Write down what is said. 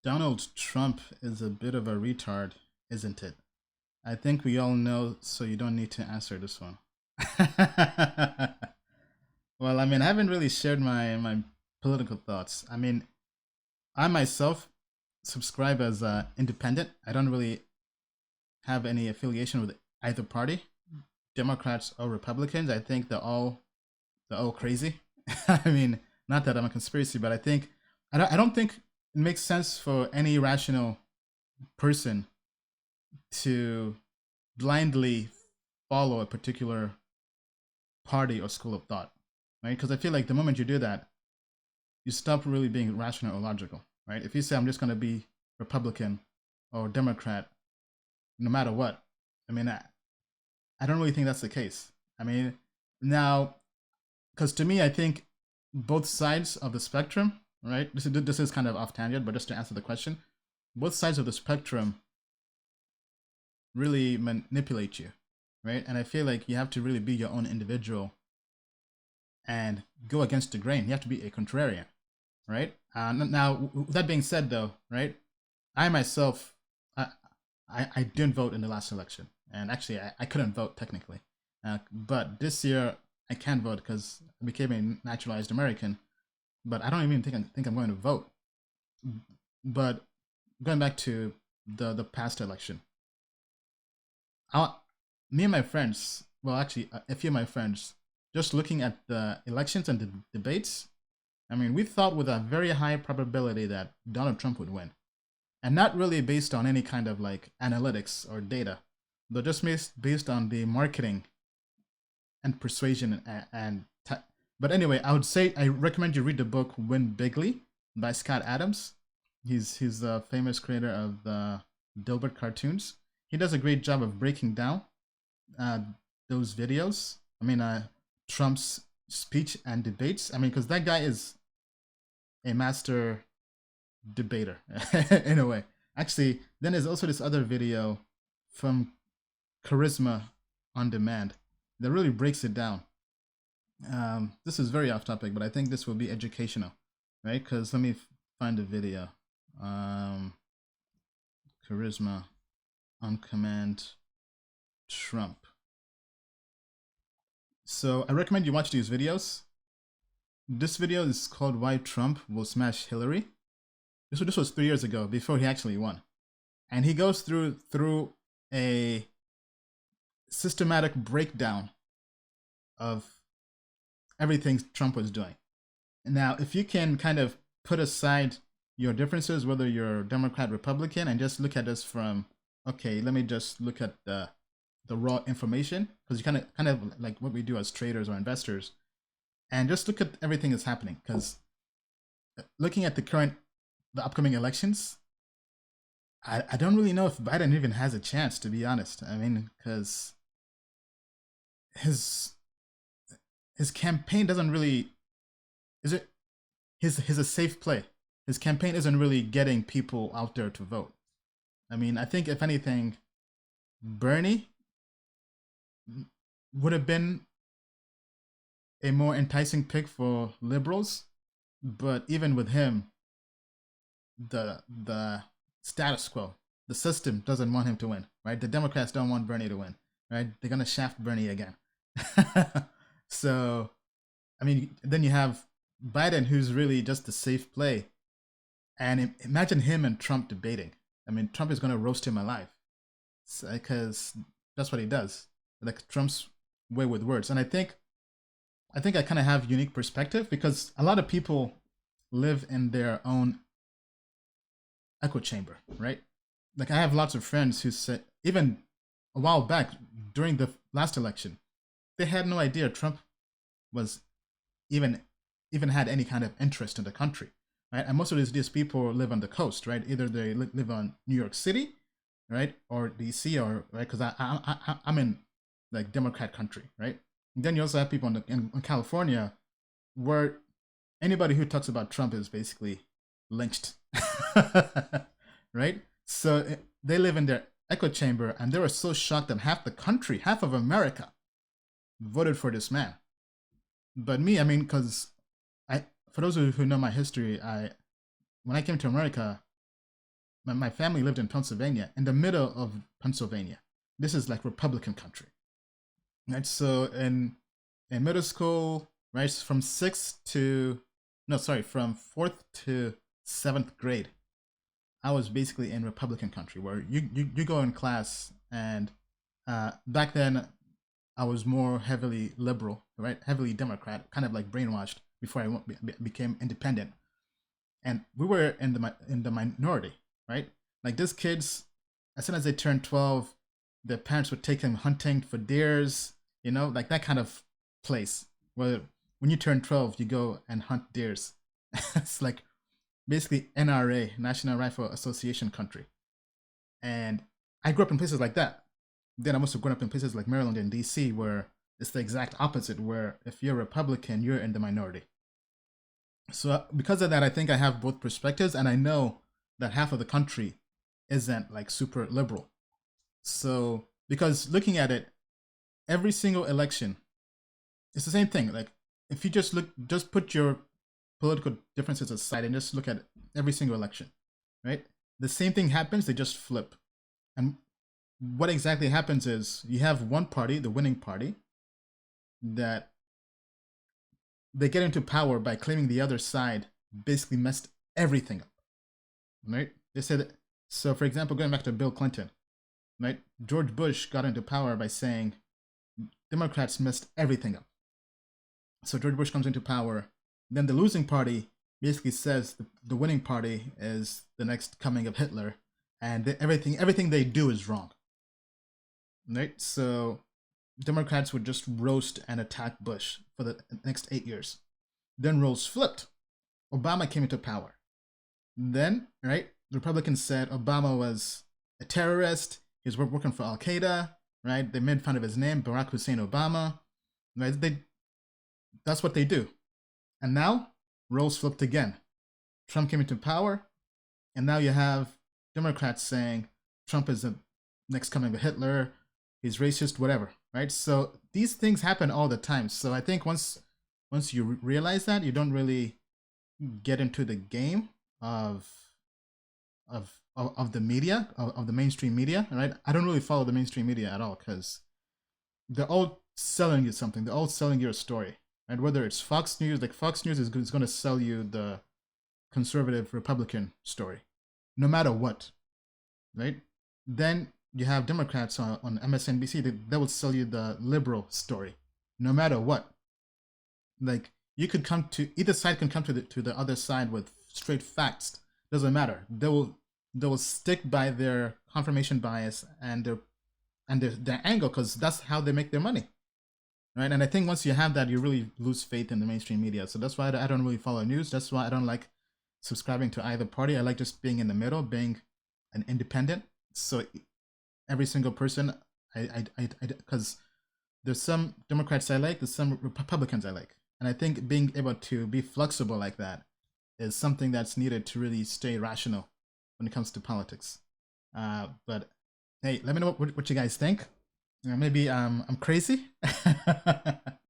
Donald Trump is a bit of a retard, isn't it? I think we all know, so you don't need to answer this one. Well, I mean, I haven't really shared my political thoughts. I mean, I myself subscribe as independent. I don't really have any affiliation with either party, Democrats or Republicans. I think they're all crazy. I mean, not that I'm a conspiracy, but I don't think it makes sense for any rational person to blindly follow a particular party or school of thought, right? Because I feel like the moment you do that, you stop really being rational or logical, right? If you say I'm just going to be Republican or Democrat no matter what, I mean, I don't really think that's the case. I mean, now, because to me, I think both sides of the spectrum, right? This is kind of off tangent, but just to answer the question, both sides of the spectrum really manipulate you, right? And I feel like you have to really be your own individual and go against the grain. You have to be a contrarian, right? Now, with that being said, though, right? I myself, I didn't vote in the last election, and actually, I couldn't vote technically, but this year I can vote because I became a naturalized American. But I don't even think I'm going to vote. But going back to the past election, I, me and my friends, well, actually, a few of my friends, just looking at the elections and the debates, I mean, we thought with a very high probability that Donald Trump would win, and not really based on any kind of like analytics or data, but just based on the marketing and persuasion but anyway, I would say I recommend you read the book Win Bigly by Scott Adams. He's the famous creator of the Dilbert cartoons. He does a great job of breaking down uh, those videos. I mean, Trump's speech and debates. I mean, because that guy is a master debater in a way. Actually, then there's also this other video from Charisma on Demand that really breaks it down. This is very off topic, but I think this will be educational, right? Because let me find the video. Um, Charisma on Command Trump. So I recommend you watch these videos. This video is called Why Trump Will Smash Hillary. This was 3 years ago, before he actually won. And he goes through a systematic breakdown of everything Trump was doing. Now, if you can kind of put aside your differences, whether you're Democrat, Republican, and just look at this from, okay, let me just look at the raw information, because you kind of like what we do as traders or investors, and just look at everything that's happening. Because looking at the upcoming elections, I don't really know if Biden even has a chance, to be honest. I mean, because his his campaign doesn't really, is it, his a safe play. His campaign isn't really getting people out there to vote. I mean, I think if anything, Bernie would have been a more enticing pick for liberals, but even with him, the status quo, the system doesn't want him to win, right? The Democrats don't want Bernie to win, right? They're gonna shaft Bernie again. So, I mean, then you have Biden, who's really just a safe play, and imagine him and Trump debating. I mean, Trump is gonna roast him alive, because that's what he does, like Trump's way with words. And I think I kind of have unique perspective because a lot of people live in their own echo chamber, right? Like I have lots of friends who said even a while back during the last election, they had no idea Trump was even even had any kind of interest in the country, right? And most of these people live on the coast, right? Either they live on New York City, right, or DC, or right, because I'm in like Democrat country, right? And then you also have people in California, where anybody who talks about Trump is basically lynched, right? So they live in their echo chamber, and they were so shocked that half the country, half of America, voted for this man. But me, I mean, because for those who know my history, I when I came to America, my family lived in Pennsylvania, in the middle of Pennsylvania. This is like Republican country, right? So in middle school, right, from from 4th to 7th grade, I was basically in Republican country where you go in class, and back then I was more heavily liberal, right, heavily Democrat, kind of like brainwashed before I became independent, and we were in the minority, right? Like these kids, as soon as they turned 12, their parents would take them hunting for deers, like that kind of place where when you turn 12, you go and hunt deers. It's like basically NRA, National Rifle Association country. And I grew up in places like that. Then I must have grown up in places like Maryland and DC, where it's the exact opposite, where if you're a Republican, you're in the minority. So because of that, I think I have both perspectives, and I know that half of the country isn't like super liberal. So because looking at it, every single election, it's the same thing. Like if you just put your political differences aside and just look at every single election, right? The same thing happens, they just flip. And what exactly happens is you have one party, the winning party, that they get into power by claiming the other side basically messed everything up, right? They said, so for example, going back to Bill Clinton, right? George Bush got into power by saying Democrats messed everything up. So George Bush comes into power. Then the losing party basically says the winning party is the next coming of Hitler, and everything they do is wrong, right? So Democrats would just roast and attack Bush for the next 8 years. Then roles flipped. Obama came into power. Then, right, the Republicans said Obama was a terrorist. He was working for Al Qaeda, right? They made fun of his name, Barack Hussein Obama, right? That's what they do. And now roles flipped again. Trump came into power, and now you have Democrats saying Trump is the next coming of Hitler, he's racist, whatever, right? So these things happen all the time. So I think once you realize that, you don't really get into the game of the media, of the mainstream media, right? I don't really follow the mainstream media at all, because they're all selling you something. They're all selling you a story, right? Whether it's Fox News, like Fox News is going to sell you the conservative Republican story, no matter what, right? Then you have Democrats on MSNBC, they will sell you the liberal story, no matter what. Like you could come to either side, can come to the other side with straight facts. Doesn't matter. They will stick by their confirmation bias and their angle, because that's how they make their money, right? And I think once you have that, you really lose faith in the mainstream media. So that's why I don't really follow news. That's why I don't like subscribing to either party. I like just being in the middle, being an independent. So every single person, because there's some Democrats I like, there's some Republicans I like. And I think being able to be flexible like that is something that's needed to really stay rational when it comes to politics. But hey, let me know what you guys think. Maybe I'm crazy.